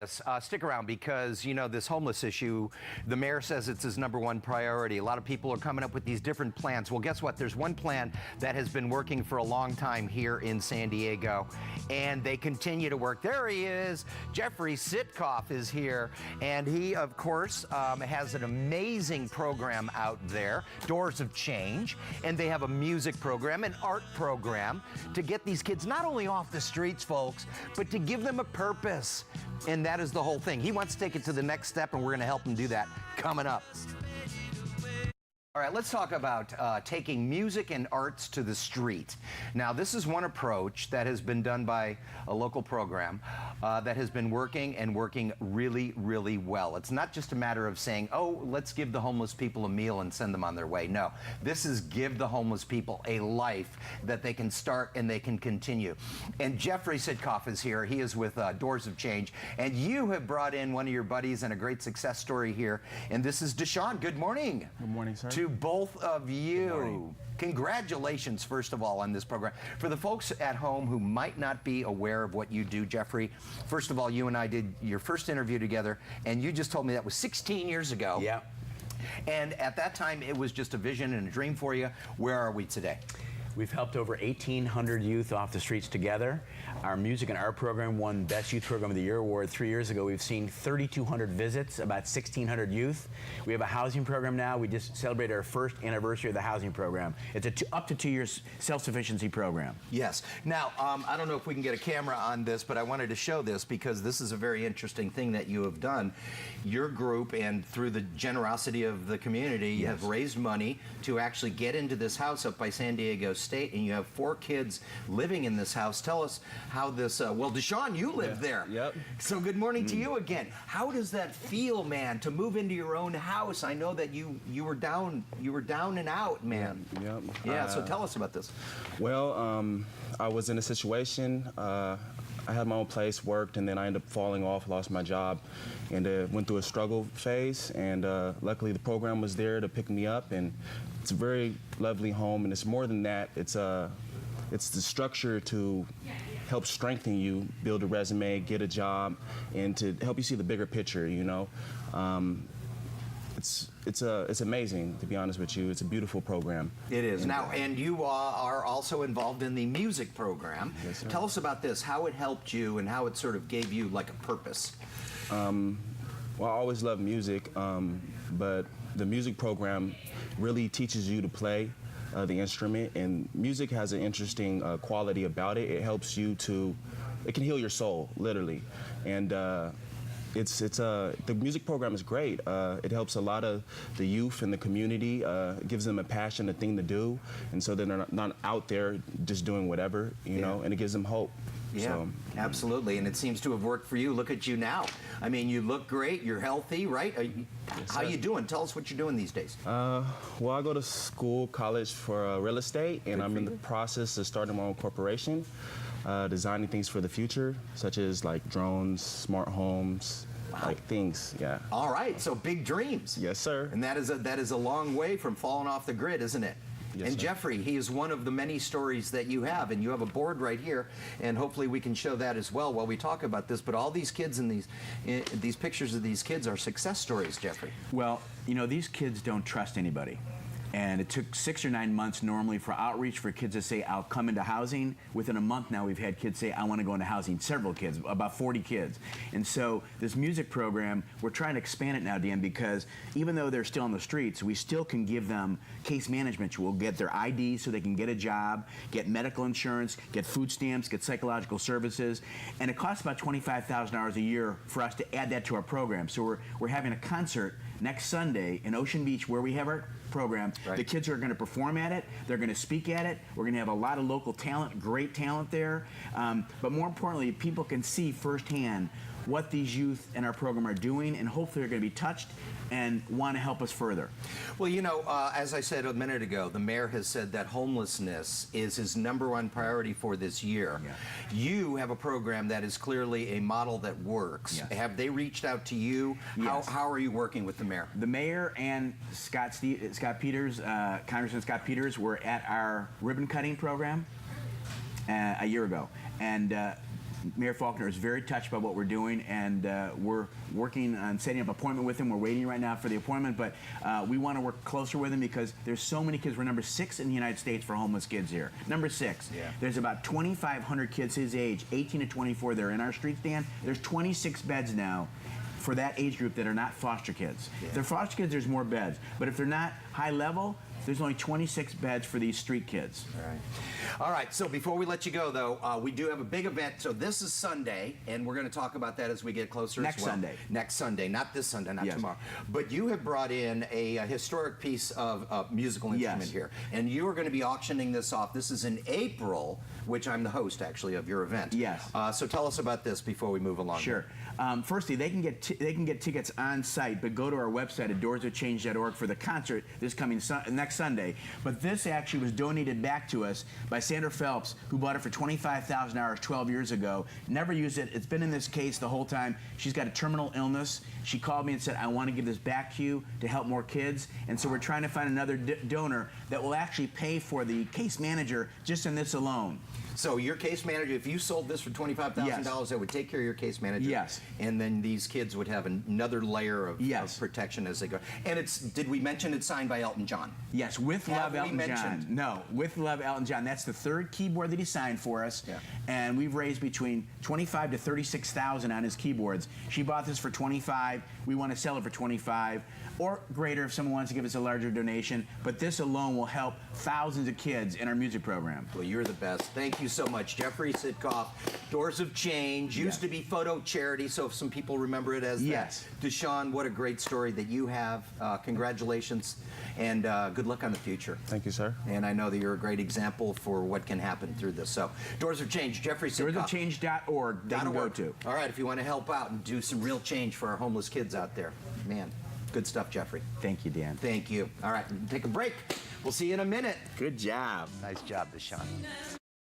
Yes, stick around because, you know, this homeless issue, the mayor says it's his #1 priority. A lot of people are coming up with these different plans. Well, guess what? There's one plan that has been working for a long time here in San Diego, and they continue to work. There he is. Jeffrey Sitkoff is here, and he, of course, has an amazing program out there, Doors of Change, and they have a music program, an art program to get these kids not only off the streets, folks, but to give them a purpose. And that is the whole thing. He wants to take it to the next step, and we're going to help him do that coming up. All right, let's talk about taking music and arts to the street. Now, this is one approach that has been done by a local program that has been working and working really, really well. It's not just a matter of saying, oh, let's give the homeless people a meal and send them on their way. No, this is give the homeless people a life that they can start and they can continue. And Jeffrey Sitkoff is here. He is with Doors of Change. And you have brought in one of your buddies and a great success story here. And this is Deshaun. Good morning. Good morning, sir. To both of you. Congratulations, first of all, on this program. For the folks at home who might not be aware of what you do, Jeffrey, first of all, you and I did your first interview together, and you just told me that was 16 years ago. Yeah. And at that time, it was just a vision and a dream for you. Where are we today? We've helped over 1,800 youth off the streets together. Our music and art program won Best Youth Program of the Year award 3 years ago. We've seen 3,200 visits, about 1,600 youth. We have a housing program now. We just celebrated our first anniversary of the housing program. It's a up to 2 years self-sufficiency program. Yes. Now, I don't know if we can get a camera on this, but I wanted to show this because this is a very interesting thing that you have done. Your group, and through the generosity of the community, you have raised money to actually get into this house up by San Diego State, and you have 4 kids living in this house. Tell us how this, well, Deshaun, you live there. Yep. So good morning to you again. How does that feel, man, to move into your own house? I know that you were down and out, man. Yep. Yeah, so tell us about this. Well, I was in a situation, I had my own place, worked, and then I ended up falling off, lost my job, and went through a struggle phase, and luckily the program was there to pick me up, and it's a very lovely home, and it's more than that. It's the structure to help strengthen you, build a resume, get a job, and to help you see the bigger picture, you know. It's amazing, to be honest with you. It's a beautiful program. It is. Now, and you are also involved in the music program. Yes, sir. Tell us about this, how it helped you and how it sort of gave you like a purpose. Well, I always loved music, but the music program really teaches you to play the instrument, and music has an interesting quality about it. It helps you to, it can heal your soul, literally. And the music program is great. It helps a lot of the youth in the community. It gives them a passion, a thing to do, and so they're not out there just doing whatever, you know, and it gives them hope. Yeah, so, absolutely, and it seems to have worked for you. Look at you now. I mean, you look great, you're healthy, right? How you doing? Tell us what you're doing these days. Well, I go to college for real estate, and I'm in the process of starting my own corporation, designing things for the future, such as like drones, smart homes, like things, yeah. All right, so big dreams. Yes, sir. And that is a long way from falling off the grid, isn't it? Yes, and sir. Jeffrey, he is one of the many stories that you have, and you have a board right here, and hopefully we can show that as well while we talk about this. But all these kids in these pictures of these kids are success stories, Jeffrey. Well, you know, these kids don't trust anybody. And it took 6 or 9 months normally for outreach for kids to say, I'll come into housing. Within a month now, we've had kids say, I want to go into housing, several kids, about 40 kids. And so this music program, we're trying to expand it now, Dan, because even though they're still on the streets, we still can give them case management. We'll get their ID so they can get a job, get medical insurance, get food stamps, get psychological services. And it costs about $25,000 a year for us to add that to our program. So we're having a concert next Sunday in Ocean Beach where we have our program. Right. The kids are going to perform at it. They're going to speak at it. We're going to have a lot of local talent, great talent there. But more importantly, people can see firsthand what these youth in our program are doing, and hopefully they're going to be touched and want to help us further. Well, you know, as I said a minute ago, the mayor has said that homelessness is his #1 priority for this year. Yeah. You have a program that is clearly a model that works. Yes. Have they reached out to you? Yes. How are you working with the mayor? The mayor and Congressman Scott Peters were at our ribbon cutting program a year ago. And Mayor Faulkner is very touched by what we're doing, and we're working on setting up an appointment with him. We're waiting right now for the appointment, but we want to work closer with him because there's so many kids. We're number 6 in the United States for homeless kids here. Number 6. Yeah. There's about 2,500 kids his age, 18 to 24. They're in our street stand. There's 26 beds now for that age group that are not foster kids. Yeah. If they're foster kids, there's more beds. But if they're not high level, there's only 26 beds for these street kids. All right. All right, so before we let you go, though, we do have a big event. So this is Sunday, and we're going to talk about that as we get closer Next as well. Sunday. Next Sunday, not this Sunday, not Yes. tomorrow. But you have brought in a historic piece of musical instrument Yes. here, and you are going to be auctioning this off. This is in April, which I'm the host, actually, of your event. Yes. So tell us about this before we move along. Sure. Firstly, they can get tickets on site, but go to our website at doorsofchange.org for the concert this coming next Sunday. But this actually was donated back to us by Sandra Phelps, who bought it for $25,000 12 years ago. Never used it. It's been in this case the whole time. She's got a terminal illness. She called me and said, I want to give this back to you to help more kids. And so we're trying to find another donor that will actually pay for the case manager just in this alone. So your case manager, if you sold this for $25,000, Yes. that would take care of your case manager. Yes. And then these kids would have another layer of, Yes. of protection as they go. And it's, did we mention it's signed by Elton John? Yes, with Have Love we Elton mentioned- John. No, with Love Elton John. That's the 3rd keyboard that he signed for us. Yeah. And we've raised between $25,000 to $36,000 on his keyboards. She bought this for $25,000. We want to sell it for $25,000 or greater if someone wants to give us a larger donation. But this alone will help thousands of kids in our music program. Well, you're the best. Thank you so much, Jeffrey Sitkoff. Doors of Change used Yes. to be Photo Charity, so if some people remember it as Yes. that. Deshaun, what a great story that you have. Congratulations, and good luck on the future. Thank you, sir. And I know that you're a great example for what can happen through this. So, Doors of Change, Jeffrey Sitkoff. Doorsofchange.org they can go to. All right, if you want to help out and do some real change for our homeless kids out there. Man, good stuff, Jeffrey. Thank you, Dan. Thank you. All right, take a break. We'll see you in a minute. Good job. Nice job, Deshaun.